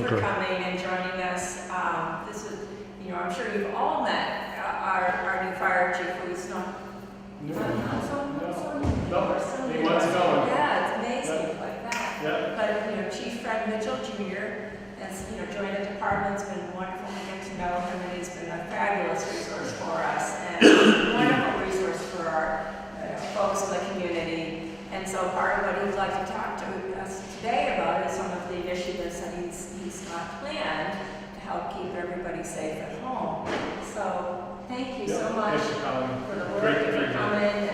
for coming and joining us. This is, I'm sure you've all met our new fire chief, who's not so he wants to go. Yeah, it's amazing like that. Yeah. But Chief Fred Mitchell Jr. has joined the department. It's been wonderful to get to know him, and he's been a fabulous resource for us and a wonderful resource for our folks in the community. And so part of what he would like to talk to us today about is some of the initiatives that he's got planned to help keep everybody safe at home. So thank you so much for the work and for coming.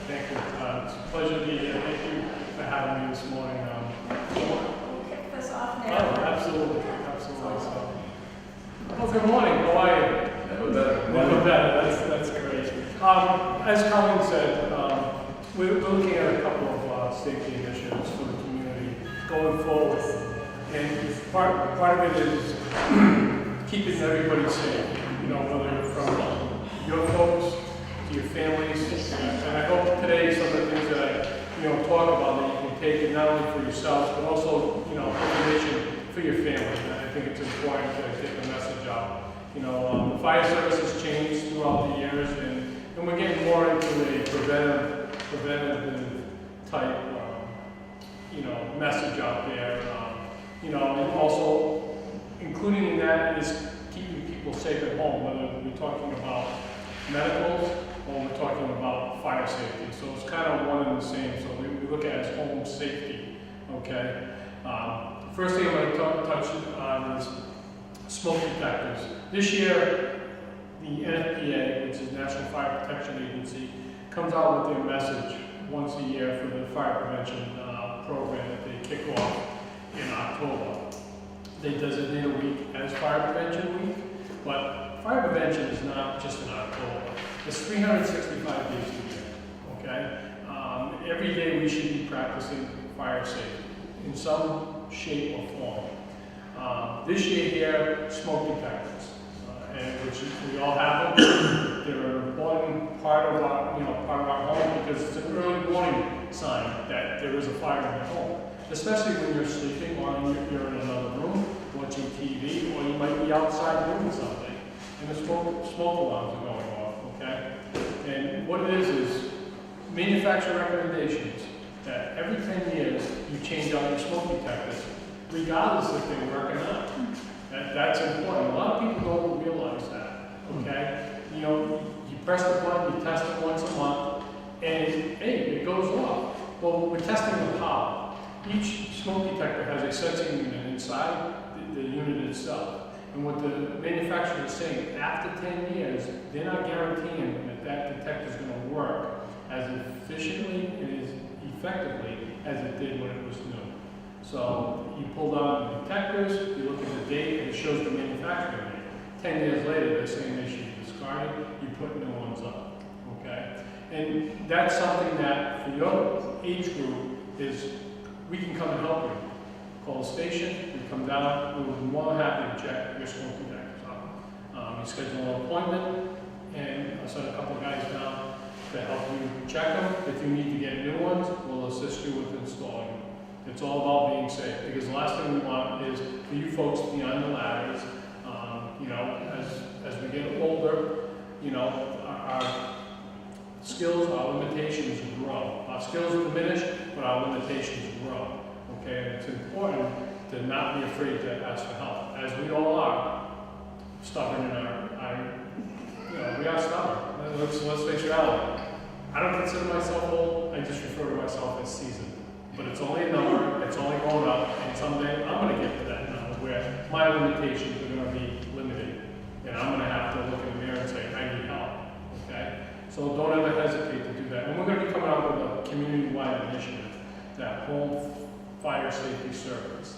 Thank you. It's a pleasure to be here. Thank you for having me this morning. We'll kick this off now. Oh, absolutely. Well, good morning. How are you? Never better. That's great. As Colin said, we're looking at a couple of safety initiatives for the community going forward. And part of it is keeping everybody safe, whether from your folks to your families. And I hope today some of the things that I talk about that you can take not only for yourselves, but also, information for your family. And I think it's important to get the message out. The fire service has changed throughout the years, and we're getting more into a preventative type, message out there. And also including in that is keeping people safe at home, whether we're talking about medicals or we're talking about fire safety. So it's kind of one and the same. So we look at it as home safety. Okay. First thing I'm going to touch on is smoke detectors. This year, the NFPA, which is National Fire Protection Agency, comes out with their message once a year for the fire prevention program that they kick off in October. They designate a week as Fire Prevention Week, but fire prevention is not just in October. It's 365 days a year, okay? Every day we should be practicing fire safety in some shape or form. This year here, smoke detectors, and which we all have them. They're an important part of our, home because it's an early warning sign that there is a fire in your home. Especially when you're sleeping or you're in another room watching TV, or you might be outside doing something, and the smoke alarms are going off. Okay, and what it is manufacturer recommendations that every 10 years you change out your smoke detectors, regardless if they work or not. That's important. A lot of people don't realize that. Okay, you press the button, you test it once a month, and hey, it goes off. Well, we're testing the power. Each smoke detector has a sensing unit inside the unit itself. And what the manufacturer is saying, after 10 years, they're not guaranteeing that detector is going to work as efficiently and as effectively as it did when it was new. So you pull down the detectors, you look at the date, and it shows the manufacturing date. 10 years later, they're saying they should be discarded, you put new ones up, okay? And that's something that, for your age group, is we can come and help you. Call the station, we come down, we'll be more than happy to check your smoke detectors out. You schedule an appointment, and I'll send a couple of guys down to help you check them. If you need to get new ones, we'll assist you with installing them. It's all about being safe, because the last thing we want is for you folks to be on the ladders. As we get older, our skills, our limitations grow. Our skills diminish, but our limitations grow. Okay, and it's important to not be afraid to ask for help, as we all are. Stubborn in we are stubborn. Let's face reality. I don't consider myself old. I just refer to myself as seasoned. But it's only a number. It's only going up, and someday I'm going to get to that number where my limitations are going to be limited, and I'm going to have to look in the mirror and say, I need help. Okay, so don't ever hesitate to do that. And we're going to be coming out with a community-wide initiative, that home fire safety service.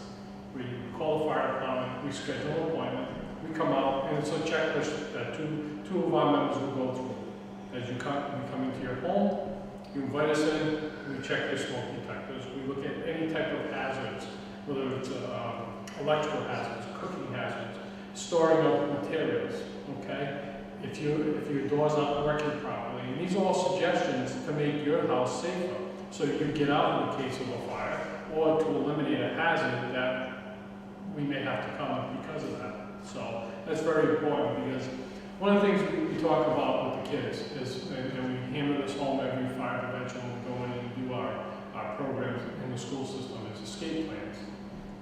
We call the fire department, we schedule an appointment, we come out, and it's a checklist that two of our members will go through. As we come into your home, you invite us in, we check your smoke detectors, we look at any type of hazards, whether it's electrical hazards, cooking hazards, storing of materials, okay? If your door's not working properly, and these are all suggestions to make your house safer, so you can get out in the case of a fire, or to eliminate a hazard that we may have to come because of that. So that's very important, because one of the things we talk about with the kids is, and we hammer this home every fire prevention when we go in and do our programs in the school system, is escape plans.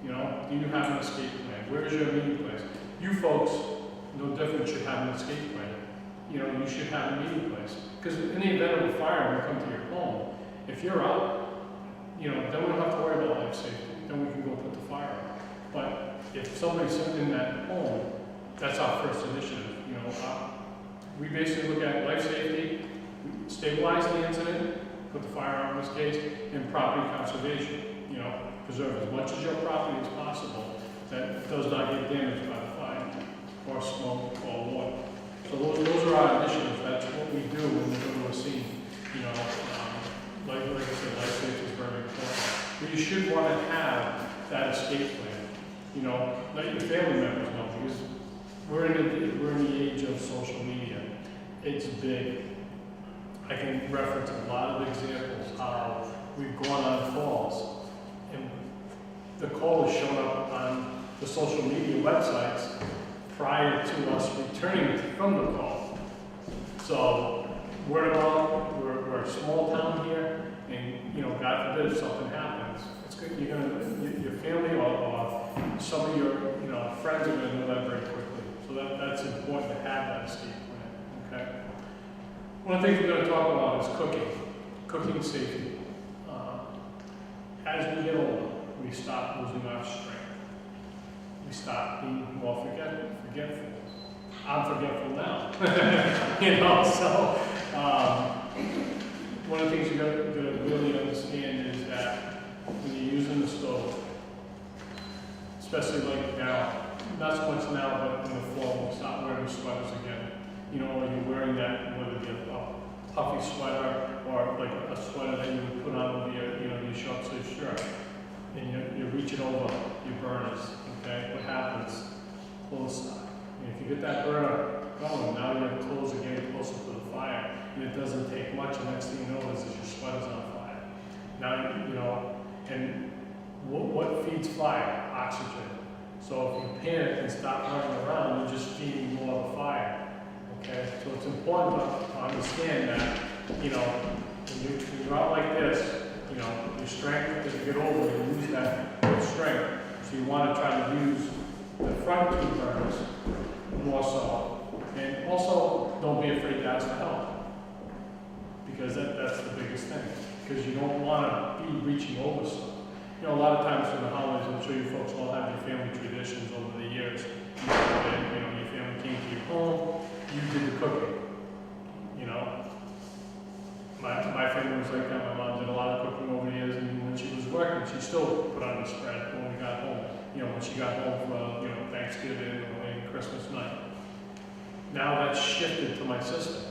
You know, do you have an escape plan? Where's your meeting place? You folks, no different, should have an escape plan. You know, you should have a meeting place. Because in the event of a fire, when we come to your home, if you're out, you know, then we don't have to worry about life safety. Then we can go put the fire out. But if somebody's in that home, that's our first initiative. You know, we basically look at life safety, stabilize the incident, put the fire out in this case, and property conservation. You know, preserve as much of your property as possible that does not get damaged by the fire, or smoke, or water. So those are our initiatives. That's what we do when we go to a scene. You know, like I said, life safety is very important. But you should want to have that escape plan. You know, let your family members know, because we're in the age of social media. It's big. I can reference a lot of examples how we've gone on calls, and the call has shown up on the social media websites prior to us returning from the call. So word of mouth, we're a small town here, and you know, God forbid if something happens, it's good. You're gonna, your family or some of your friends are gonna know that very quickly. So that's important to have that escape plan. Okay. One of the things we're going to talk about is cooking safety. As we get older, we stop losing our strength. We stop being more forgetful. I'm forgetful now. You know, so one of the things you got to really understand is that when you're using the stove, especially like now, not so much now, but in the fall, we stop wearing sweaters again. You know, when you're wearing that, whether it be a puffy sweater or like a sweater that you would put on over your, your short sleeve shirt, and you're reaching over your burners. Okay, what happens? Clothes stop. And if you get that burner going, now your clothes are getting closer to the fire, and it doesn't take much. And next thing you know is your sweater's on fire. Now you know, and what feeds fire? Oxygen. So if you panic and stop running around, you're just feeding more of the fire. Okay, so it's important to understand that, when you're out like this, your strength, as you get older, you lose that strength. So you want to try to use the front two burners more so. And also, don't be afraid to ask for help. Because that's the biggest thing. Because you don't want to be reaching over stuff. A lot of times in the holidays, I'm sure you folks all have your family traditions over the years. Your family came to your home, you did the cooking. My family was like that. My mom did a lot of cooking over the years, and when she was working, she still put on the spread when we got home. When she got home for Thanksgiving and Christmas night. Now that's shifted to my sister.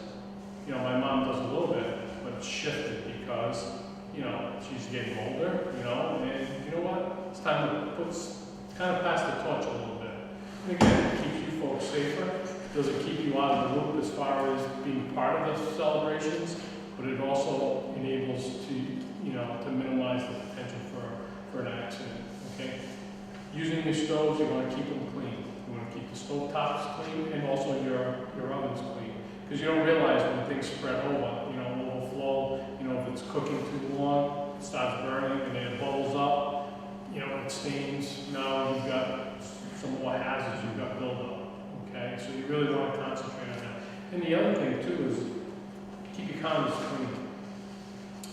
My mom does a little bit, but it's shifted because she's getting older, and you know what? It's time to kind of pass the torch a little bit. And again, it keeps you folks safer. Does it keep you out of the loop as far as being part of the celebrations? But it also enables to minimize the potential for an accident. Okay. Using your stoves, you want to keep them clean. You want to keep the stove tops clean and also your ovens clean. Because you don't realize when things spread over, overflow, if it's cooking too long, it starts burning and then it bubbles up, it stains. Now you've got some more hazards you've got buildup. Okay, so you really want to concentrate on that. And the other thing too is keep your counters clean.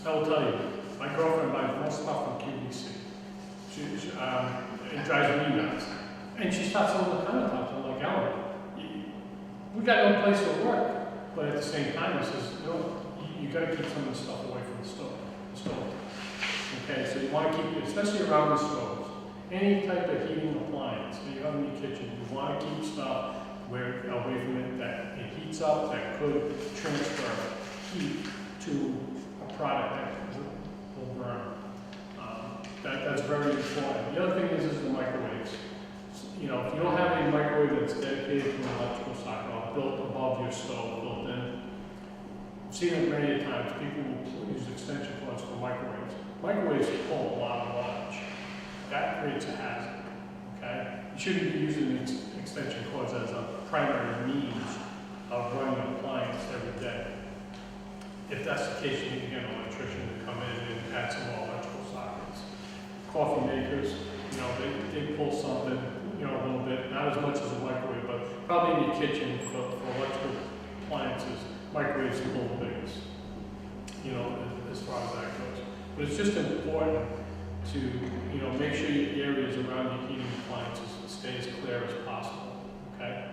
I will tell you, my girlfriend buys more stuff from QVC. It drives me nuts. And she starts on the countertops. I'm like, Ellen, we got no place to work. But at the same time, it says, you got to keep some of the stuff away from the stove. Okay, so you want to keep it, especially around the stoves. Any type of heating appliance that you have in your kitchen, you want to keep stuff away from it that it heats up, that could transfer heat to a product that will burn. That's very important. The other thing is the microwaves. If you don't have a microwave that's dedicated to an electrical socket or built above your stove, built in, I've seen it many times. People will use extension cords for microwaves. Microwaves pull a lot of wattage. That creates a hazard. Okay? you shouldn't be using extension cords as a primary means of running an appliance every day. If that's the case, you need to get an electrician to come in and add some more electrical sockets. Coffee makers, you know, they pull something, you know, a little bit, not as much as a microwave, but probably in your kitchen for electrical appliances, microwaves pull the biggest, you know, as far as that goes. But it's just important to, you know, make sure your areas around your heating appliances stay as clear as possible, okay?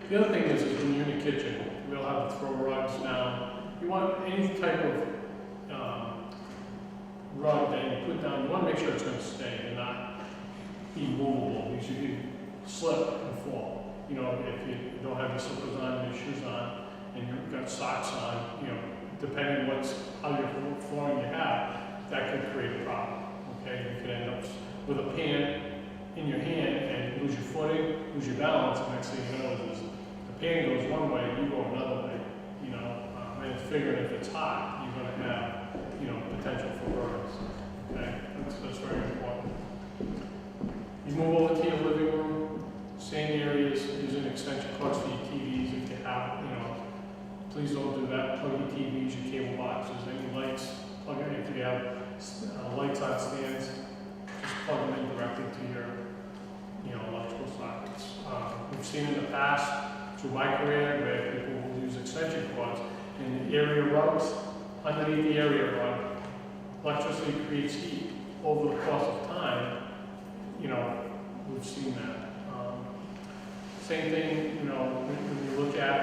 The other thing is when you're in the kitchen, we'll have to throw rugs down. You want any type of rug that you put down, you want to make sure it's going to stay and not be movable, because you can slip and fall. You know, if you don't have your slippers on, your shoes on, and you've got socks on, you know, depending how your flooring you have, that could create a problem, okay? You could end up with a pan in your hand and lose your footing, lose your balance, and next thing you know is the pan goes one way, you go another way, you know, and figuring if it's hot, you're going to have, you know, potential for burns, okay? That's very important. You move over to your living room, same areas, using extension cords for your TVs if you have, you know, please don't do that. Plug your TVs, your cable boxes, any lights, plug it if you have lights on stands, just plug them in directly to your, you know, electrical sockets. We've seen in the past, through my career, where people will use extension cords in the area rugs, underneath the area rug, electricity creates heat. Over the course of time, you know, we've seen that. Same thing, you know, when you look at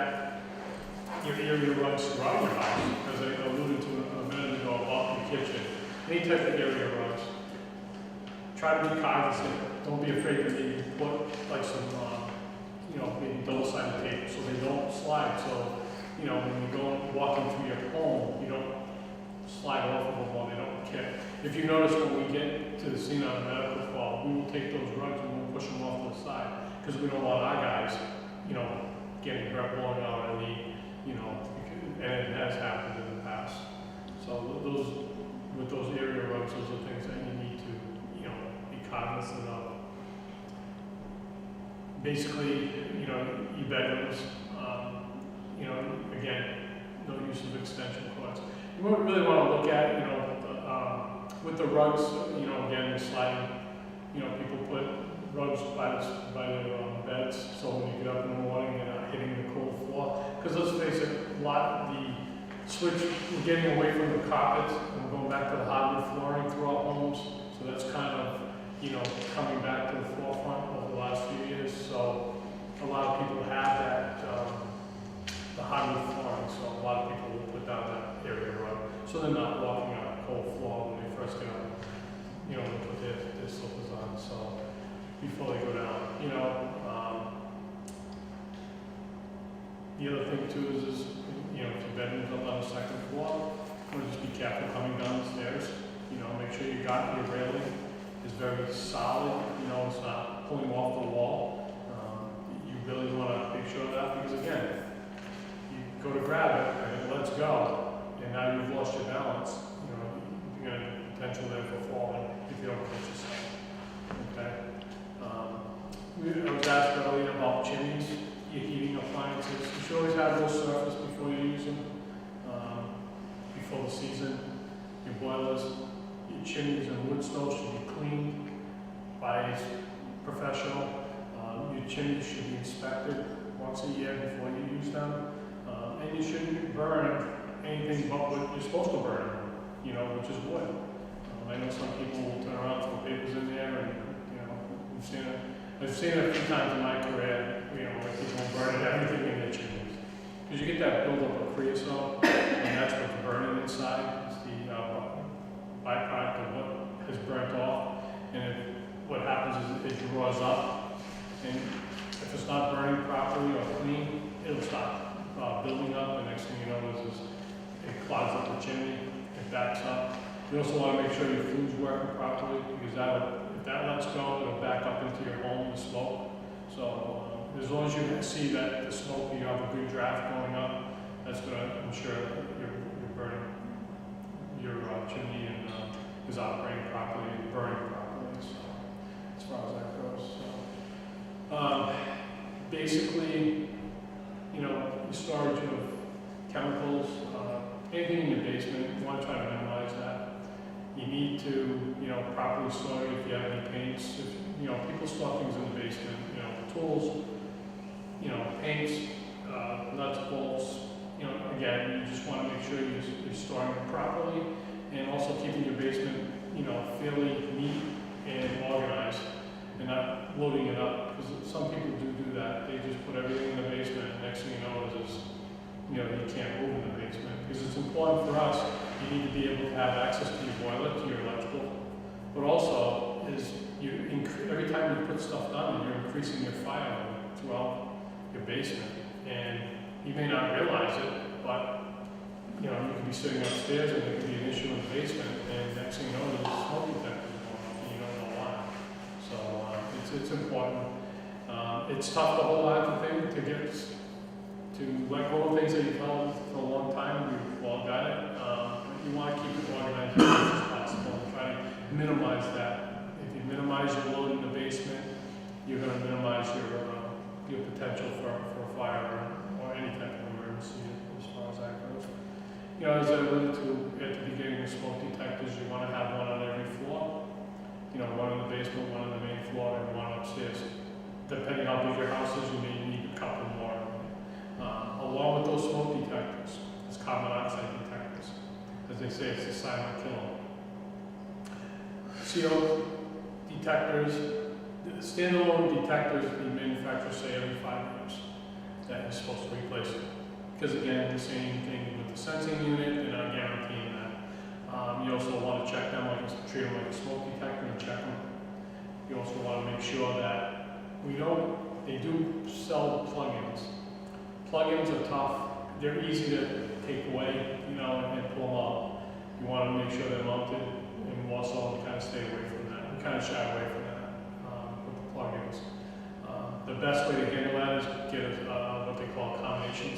your area rugs throughout your house, as I alluded to a minute ago about your kitchen, any type of area rugs, try to be cognizant. Don't be afraid to maybe put like some, you know, maybe double-sided tape so they don't slide. So, you know, when you go walking through your home, you don't slide off of them while they don't kick. If you notice when we get to the scene on a medical call, we will take those rugs and we'll push them off to the side because we don't want our guys, you know, getting breath blowing out of the knee, you know, and it has happened in the past. So with those area rugs, those are things that you need to, you know, be cognizant of. Basically, you know, your bedrooms, you know, again, no use of extension cords. You really want to look at, you know, with the rugs, you know, again, the sliding, you know, people put rugs by their beds, so when you get up in the morning, you're not hitting the cold floor. Because let's face it, we're getting away from the carpets and we're going back to the hardwood flooring throughout homes. So that's kind of, you know, coming back to the forefront over the last few years. So a lot of people have that, the hardwood flooring, so a lot of people will put down that area rug. So they're not walking on a cold floor when they first get up, you know, and put their slippers on, so before they go down, you know. The other thing too is, you know, if your bedroom's up on the second floor, just be careful coming down the stairs. You know, make sure your railing is very solid, you know, it's not pulling off the wall. You really want to make sure of that because again, you go to grab it and it lets go, and now you've lost your balance. You know, you're going to potential there for falling if you don't catch yourself. Okay. I was asked earlier about chimneys, your heating appliances. You should always have those surfaced before you use them, before the season. Your boilers, your chimneys and wood stoves should be cleaned by a professional. Your chimneys should be inspected once a year before you use them. And you shouldn't burn anything but what you're supposed to burn, you know, which is wood. I know some people will turn around, throw papers in there, and, you know, I've seen it a few times in my career, you know, where people burn everything in their chimneys. Because you get that buildup of creosote, and that's what's burning inside. It's the byproduct of what has burnt off. And what happens is it draws up, and if it's not burning properly or clean, it'll stop building up. The next thing you know is it clogs up the chimney, it backs up. You also want to make sure your flute's working properly, because if that lets go, it'll back up into your home, the smoke. So as long as you can see that the smoke, you have a good draft going up, that's going to ensure that you're burning your chimney and is operating properly and burning properly. So as far as that goes. So. basically, you know, the storage of chemicals, anything in your basement, you want to try to minimize that. You need to, you know, properly store it if you have any paints. If, you know, people store things in the basement, you know, tools, you know, paints, nuts, bolts. You know, again, you just want to make sure you're storing it properly, and also keeping your basement, you know, fairly neat and organized, and not loading it up, because some people do that. They just put everything in the basement, and next thing you know is, you know, you can't move in the basement. Because it's important for us, you need to be able to have access to your boiler, to your electrical, but also is every time you put stuff down, you're increasing your fire load throughout your basement, and you may not realize it, but you know, you could be sitting upstairs and there could be an issue in the basement, and next thing you know, there's a smoke detector going off, and you don't know why. So it's important. It's tough to hold on to things, to let go of things that you've held for a long time. We've all got it. You want to keep it organized as much as possible and try to minimize that. If you minimize your load in the basement, you're going to minimize your potential for a fire or any type of emergency as far as that goes. You know, as I alluded to at the beginning, the smoke detectors, you want to have one on every floor. You know, one in the basement, one on the main floor, and one upstairs. Depending how big your house is, you may need a couple more. Along with those smoke detectors, it's carbon monoxide detectors. As they say, it's a silent killer. CO detectors, standalone detectors, the manufacturers say every 5 years that you're supposed to replace it. Because again, the same thing with the sensing unit, they're not guaranteeing that. You also want to check them, treat them like a smoke detector and check them. You also want to make sure that they do sell plugins. Plugins are tough, they're easy to take away, you know, and pull them out. You want to make sure they're mounted, and also kind of stay away from that. We kind of shy away from that with the plugins. The best way to handle that is get what they call a combination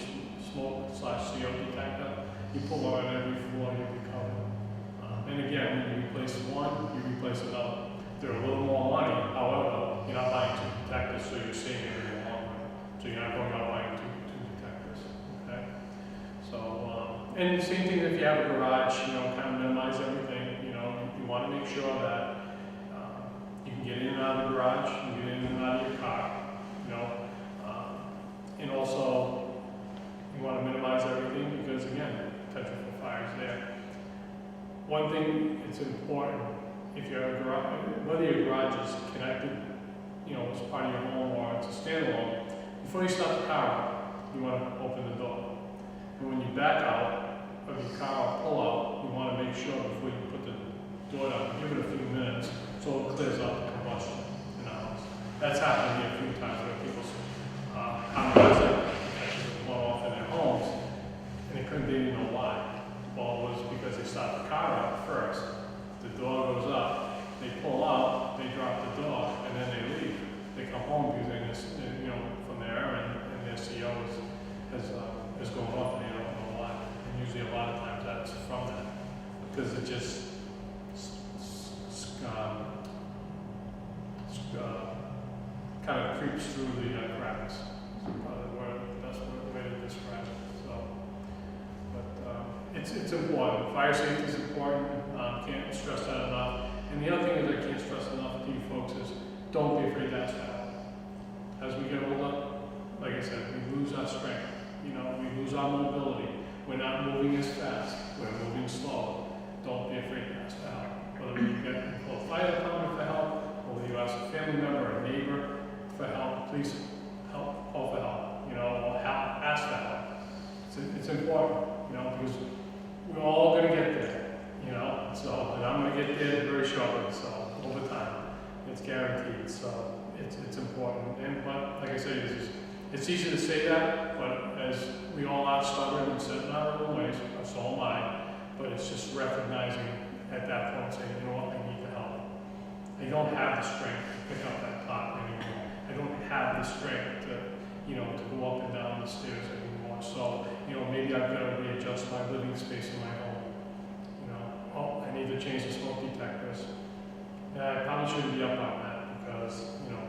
smoke/CO detector. You pull one on every floor, you'll be covered. And again, when you replace one, you replace another. They're a little more money, however, you're not buying 2 detectors, so you're saving in the long run. So you're not going out buying two detectors, okay? So, and the same thing if you have a garage, you know, kind of minimize everything. You know, you want to make sure that you can get in and out of the garage, you can get in and out of your car, you know. And also, you want to minimize everything because, again, potential for fire is there. One thing that's important, if you have a garage, whether your garage is connected, you know, as part of your home or it's a standalone, before you start the car up, you want to open the door. And when you back out of your car or pull out, you want to make sure before you put the door down, give it a few minutes so it clears out the combustion in the house. That's happened to me a few times where people went off in their homes and they didn't know why. Well, it was because they start the car up first. The door goes up, they pull out, they drop the door, and then they leave. They come home because you know, from there, and their CO is going off, and they don't know why. And usually, a lot of times, that's from that because it just kind of creeps through the cracks. That's probably the best way to describe it. So, but it's important. Fire safety is important. Can't stress that enough. And the other thing is I can't stress enough to you folks is don't be afraid to ask for help. As we get older, like I said, we lose our strength. You know, we lose our mobility. We're not moving as fast. We're moving slow. Don't be afraid to ask for help. Whether you call the fire department for help, or whether you ask a family member or a neighbor for help, please call for help. You know, or ask for help. It's important, you know, because we're all going to get there. You know, so, and I'm going to get there very shortly, so, over time. It's guaranteed, so it's important. But, like I say, it's easy to say that, but as we all are stubborn and set in our own ways, so am I, but it's just recognizing at that point, saying, you know what, I need the help. I don't have the strength to pick up that pot anymore. I don't have the strength to, you know, to go up and down the stairs anymore. So, you know, maybe I've got to readjust my living space in my home. Oh, I need to change the smoke detectors. I probably shouldn't be up on that because, you know,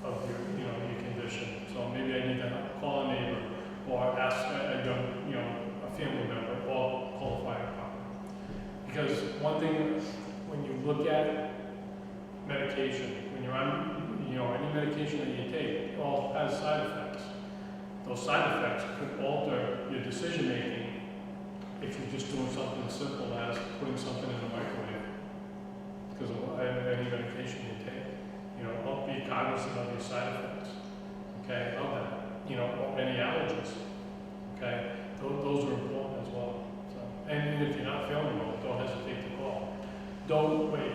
of your condition. position. So maybe I need to call a neighbor or ask a young, a family member or call the fire department. Because one thing, when you look at medication, when you're on, any medication that you take, it all has side effects. Those side effects could alter your decision making if you're just doing something simple as putting something in the microwave. Because of any medication you take, be cognizant of your side effects, okay, of that, or any allergies, okay, those are important as well. So, and if you're not feeling well, don't hesitate to call. Don't wait.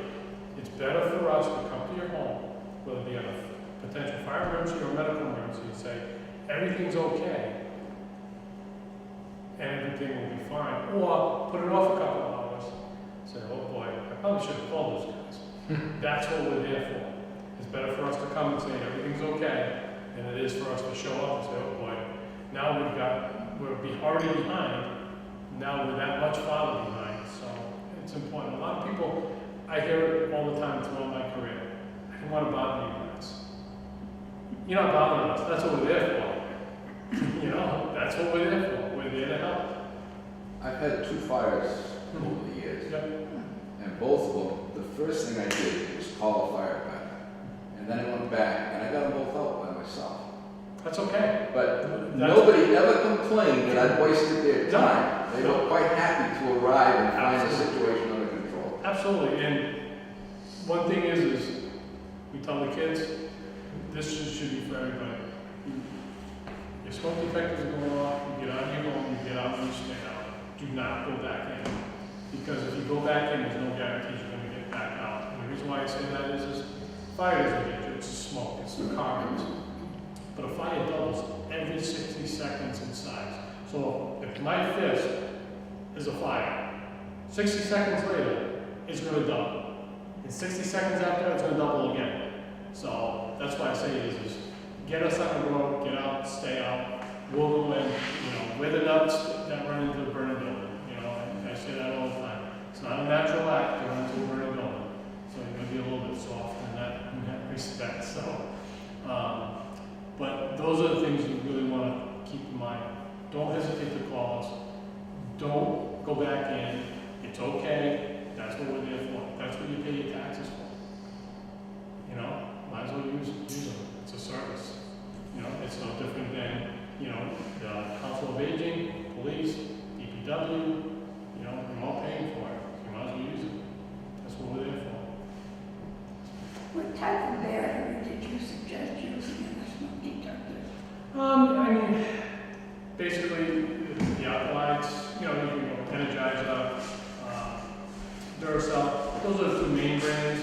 It's better for us to come to your home, whether it be on a potential fire emergency or a medical emergency, and say, everything's okay, and everything will be fine. Or put it off a couple of hours, say, oh boy, I probably should have called those guys. That's what we're there for. It's better for us to come and say everything's okay, than it is for us to show up and say, oh boy, now we're already behind, now we're that much farther behind. So it's important. A lot of people, I hear it all the time throughout my career. I don't want to bother you guys. You're not bothering us. That's what we're there for. That's what we're there for. We're there to help. I've had 2 fires over the years. Yep. And both of them, the first thing I did was call a fire department. And then I went back and I got them both out by myself. That's okay. But nobody ever complained that I'd wasted their time. They were quite happy to arrive and find the situation under control. Absolutely. And one thing is we tell the kids, this should be for everybody. Your smoke detectors are going off, you get out of your home, you get out and you stay out. Do not go back in. Because if you go back in, there's no guarantee you're going to get back out. And the reason why I say that is fire isn't danger, it's smoke, it's the carbons. But a fire doubles every 60 seconds in size. So if my fist is a fire, 60 seconds later, it's going to double. And 60 seconds after, it's going to double again. So that's why I say is get us on the road, get out, stay out. We'll go in, we're the nuts that run into the burning building. I say that all the time. It's not a natural act to run into a burning building. So you're going to be a little bit soft in that respect. So, but those are the things you really want to keep in mind. Don't hesitate to call us. Don't go back in. It's okay. That's what we're there for. That's what you pay your taxes for. Might as well use them. It's a service. It's no different than, the Council of Aging, police, DPW, we're all paying for it. You might as well use it. That's what we're there for. What type of battery did you suggest using in the smoke detectors? Basically, the alkalides, you can go Energizer, Duracell. Those are the 2 main brands.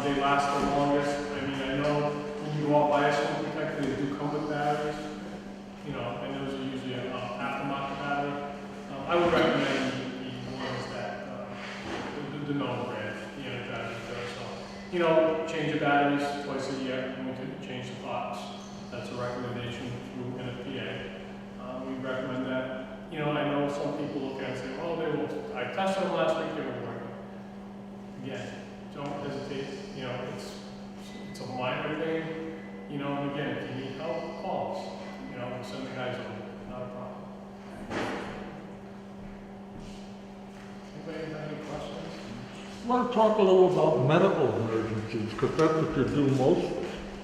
They last the longest. I know when you go out buy a smoke detector, they do come with batteries. And those are usually an aftermarket battery. I would recommend the ones that, the known brand, the Energizer, Duracell. Change the batteries twice a year, and we can change the pots. That's a recommendation through NFPA. We recommend that. I know some people look at it and say, well, I tested them last week, they were working. Again, don't hesitate. It's a minor thing. And again, if you need help, call us. We'll send the guys over. Not a problem. Anybody have any questions? I want to talk a little about medical emergencies, because that's what you do mostly.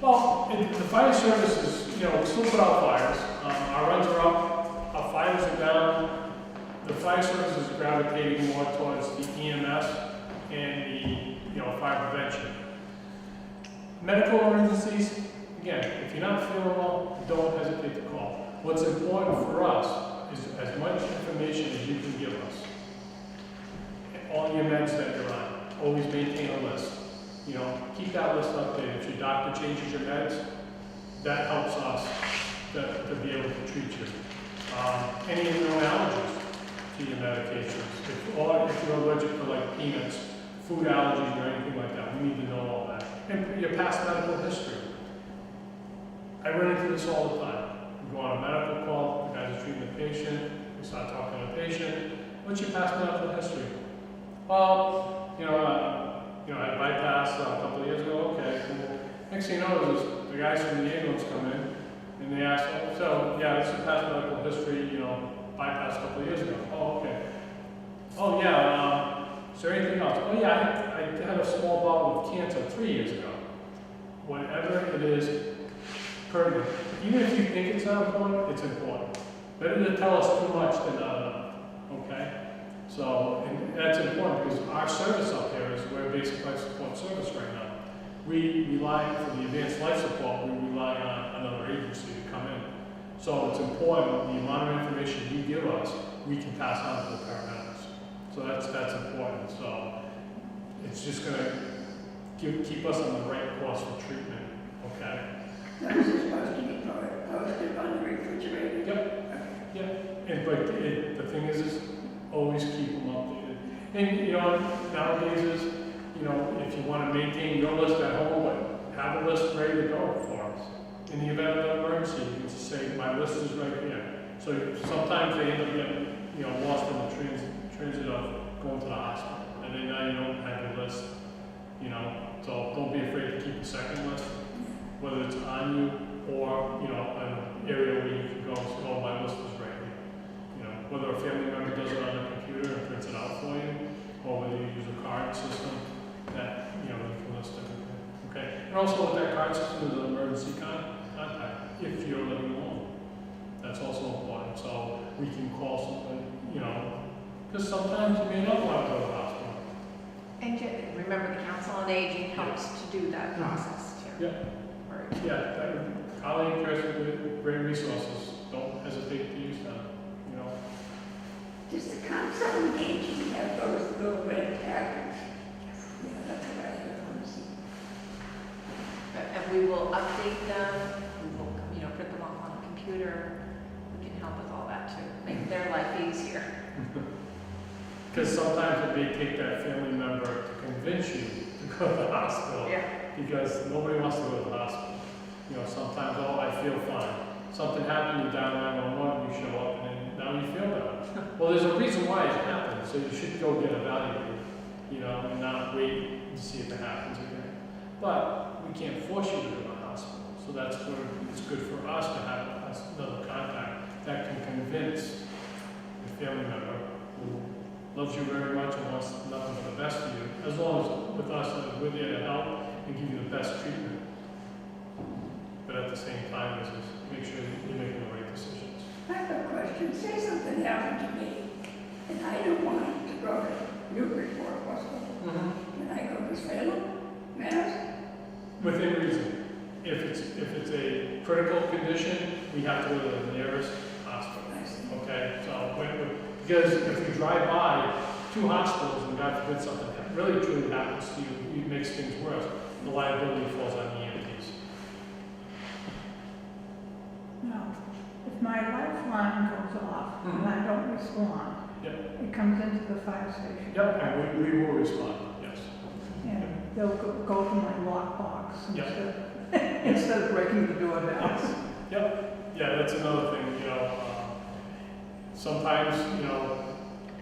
Well, the fire services, we still put out fires. Our runs are up, our fires are down. The fire service is gravitating more towards the EMS and the fire prevention. Medical emergencies, again, if you're not feeling well, don't hesitate to call. What's important for us is as much information as you can give us. All your meds that you're on, always maintain a list. Keep that list updated. If your doctor changes your meds, that helps us to be able to treat you. Any known allergies to your medications, or if you're allergic to like peanuts, food allergies or anything like that, we need to know all that. And your past medical history. I run into this all the time. We go on a medical call, the guys are treating the patient, we start talking to the patient. What's your past medical history? Well, I bypassed a couple of years ago, okay, cool. Next thing you know, the guys from the ambulance come in, And they asked, oh, so, yeah, this is past medical history, you know, bypassed a couple of years ago. Oh, okay. Oh, yeah, is there anything else? Oh, yeah, I had a small bout of cancer 3 years ago. Whatever it is, pertinent. Even if you think it's not important, it's important. Better to tell us too much than not enough, okay? So, and that's important because our service up there is we're a basic life support service right now. We rely, for the advanced life support, we rely on another agency to come in. So it's important, the amount of information you give us, we can pass on to the paramedics. So that's important. So it's just gonna keep us on the right course for treatment, okay? Those are supposed to be posted on the refrigerator. Yep, yep. And but the thing is always keep them updated. And you know, nowadays is, you know, if you want to maintain your list at home, but have a list ready to go for us. In the event of an emergency, you can just say, my list is right here. So sometimes they end up getting, you know, lost in the transit of going to the hospital. And then now you don't have your list, you know. So don't be afraid to keep a second list, whether it's on you or, you know, an area where you can go and say, oh, my list is right here. You know, whether a family member does it on the computer and prints it out for you, or whether you use a card system that, you know, you can list everything. Okay? And also with that card system is an emergency contact if you're living alone. That's also important. So we can call someone, you know, because sometimes you may not want to go to the hospital. And remember, the Council on Aging helps to do that process too. Yeah. Right. Yeah, colleague person with great resources, don't hesitate to use them, you know. Does the Council on Aging have those little red tags? Yeah, that's what I want to see. And we will update them, we will, you know, print them off on the computer. We can help with all that too, make their life easier. Because sometimes it may take that family member to convince you to go to the hospital. Yeah. Because nobody wants to go to the hospital. You know, sometimes, oh, I feel fine. Something happened, you down 911, you show up, and then now you feel better. Well, there's a reason why it happened, so you should go get evaluated, you know, and not wait to see if it happens again. But we can't force you to go to the hospital, so that's where it's good for us to have another contact that can convince the family member who loves you very much and wants nothing but the best for you, as long as with us, we're there to help and give you the best treatment. But at the same time, is make sure you're making the right decisions. I have a question. Say something happened to me, and I don't want to go to Newburyport Hospital. And I go to Salem, Mass. Within reason. If it's a critical condition, we have to go to the nearest hospital. I see. Okay, so because if you drive by 2 hospitals and God forbid something really truly happens to you, it makes things worse. The liability falls on the EMTs. No, if my lifeline goes off and I don't respond, Yep. it comes into the fire station. Yep, and we will respond, yes. And they'll go to my lockbox Yep. instead of breaking the door down. Yep, yeah, that's another thing, you know, sometimes, you know,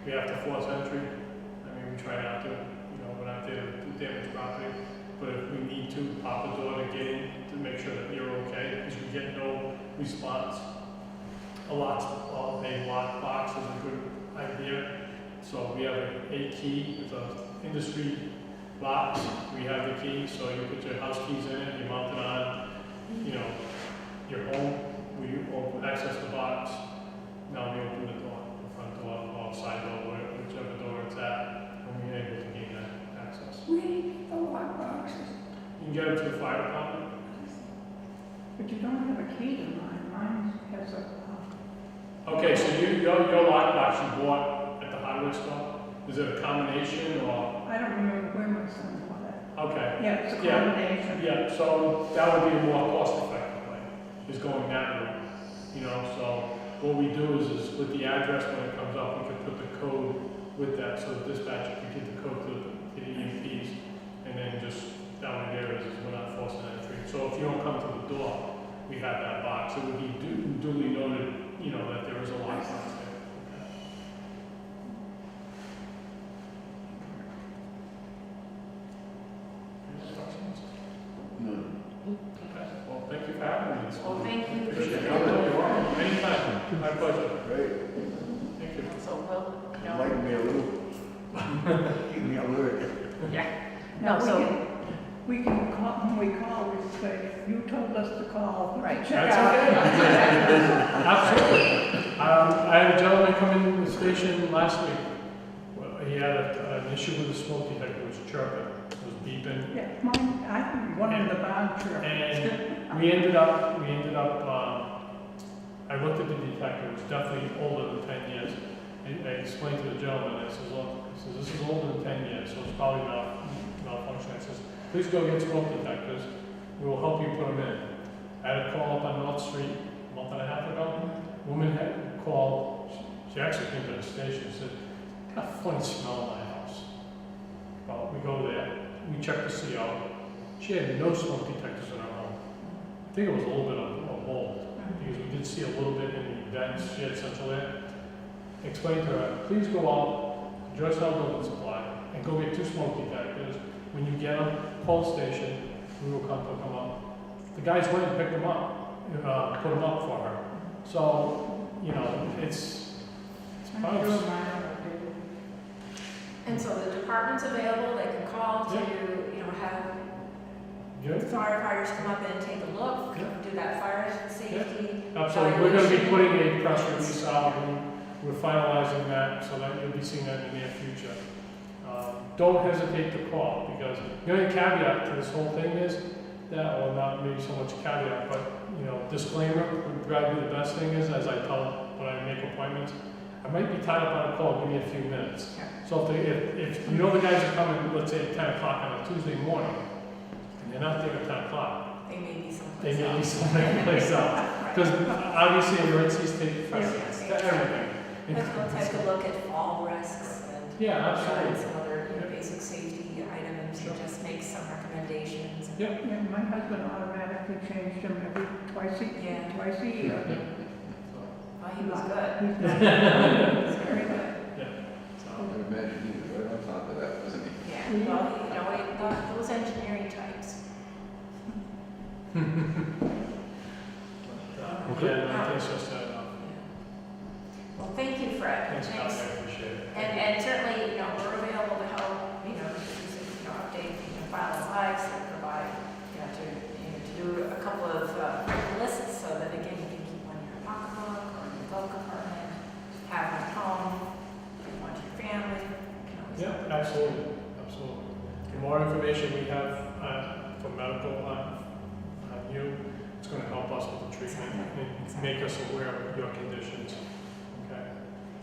we have to force entry. I mean, we try not to, you know, we're not there to damage property, but if we need to, pop the door to get in to make sure that you're okay, because we get no response. A lockbox is a good idea. So we have a key, it's an industry box, we have the key, so you put your house keys in it, you mount it on, you know, your home, we access the box, now we open the door, the front door, or side door, whichever door it's at, and we're able to gain that access. Where do you get the lock boxes? You can get it to the fire department. But you don't have a key to mine. Mine has a, Okay, so your lockbox you bought at the hardware store, is it a combination or? I don't remember where my son bought it. Okay. Yeah, it's a Yeah. combination. Yeah, so that would be a more cost-effective way, is going that route, you know, so what we do is with the address when it comes up, we can put the code with that, so the dispatcher can get the code to the EMPs, and then just down the areas, we're not forcing entry. So if you don't come to the door, we have that box, it would be duly noted, you know, that there is a lockbox there. No. Okay, well, thank you for having me. Well, thank you for Appreciate My pleasure. Great. Thank you. So we'll, you know, Enlighten me a little. Keep me alert. yeah. Now, No, so, we can call, when we call, we say, you told us to call. Right. Check That's out. Absolutely. I had a gentleman come in the station last week. Well, he had an issue with the smoke detector. It was chirping, it was beeping. Yeah, mine, I think one in the barn chirp. And we ended up, I looked at the detector, it was definitely older than 10 years. I explained to the gentleman, I says, look, this is older than 10 years, so it's probably malfunctioning. I says, please go get smoke detectors, we will help you put them in. I had a call up on North Street a month and a half ago. Woman had called, she actually came to the station, said, got a funny smell in my house. Well, we go there, we check the CO. She had no smoke detectors in her home. I think it was a little bit of mold, because we did see a little bit in the vents, she had central air. Explained to her, please go out, Joyce Hall Building Supply, and go get 2 smoke detectors. When you get them, call the station, we will come pick them up. The guys went and picked them up, put them up for her. So, you know, it's I'm probably, sure mine are updated. and so the department's available, they can call to, Yeah. you know, have good. firefighters come up and take a look, Yeah. do that fire safety. Absolutely, we're gonna be putting a press release out, and we're finalizing that, so that you'll be seeing that in the near future. Don't hesitate to call, because the only caveat to this whole thing is that, or not maybe so much caveat, but, you know, disclaimer would probably be the best thing is, as I tell when I make appointments, I might be tied up on a call, give me a few minutes. Yeah. So if you know the guys are coming, let's say at 10 o'clock on a Tuesday morning, and they're not there at 10 o'clock, They may be they someplace may be else. someplace else. Right. Because obviously emergencies take precedence to everything. Let's go take a look at fall risks and Yeah, and absolutely. some other, you know, basic safety items and just make some recommendations. Yep. Yeah, my husband automatically changed them every twice a Yeah. year. Well, he was good. He's not- he's very good. I can imagine he was right on top of that, wasn't he? Yeah, well, you know, those engineering types. Okay, I think so, so, Well, thank you, Fred. thanks, Scott, I Thanks. appreciate it. And certainly, you know, we're available to help, you know, update, file flags, and provide, to do a couple of lists so that again, you can keep one in your pocketbook or in your glove compartment, have one at home, give one to your family. You can always- Yeah, absolutely, absolutely. The more information we have for medical on you, it's gonna help us with the treatment and make us aware of your conditions. Okay?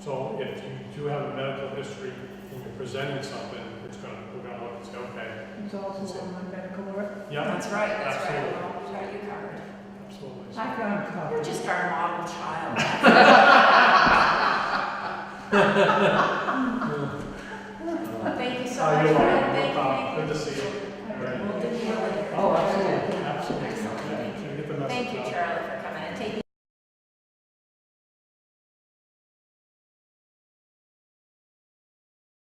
So if you do have a medical history and you're presenting something, we're gonna look and say, okay, He's also on my medical work. yeah, That's right, that's right. Absolutely. Well, we got you covered. absolutely. I found You're covered. just our model child. Thank you so much, You're Fred. welcome. Thank you, thank you. Good to see you.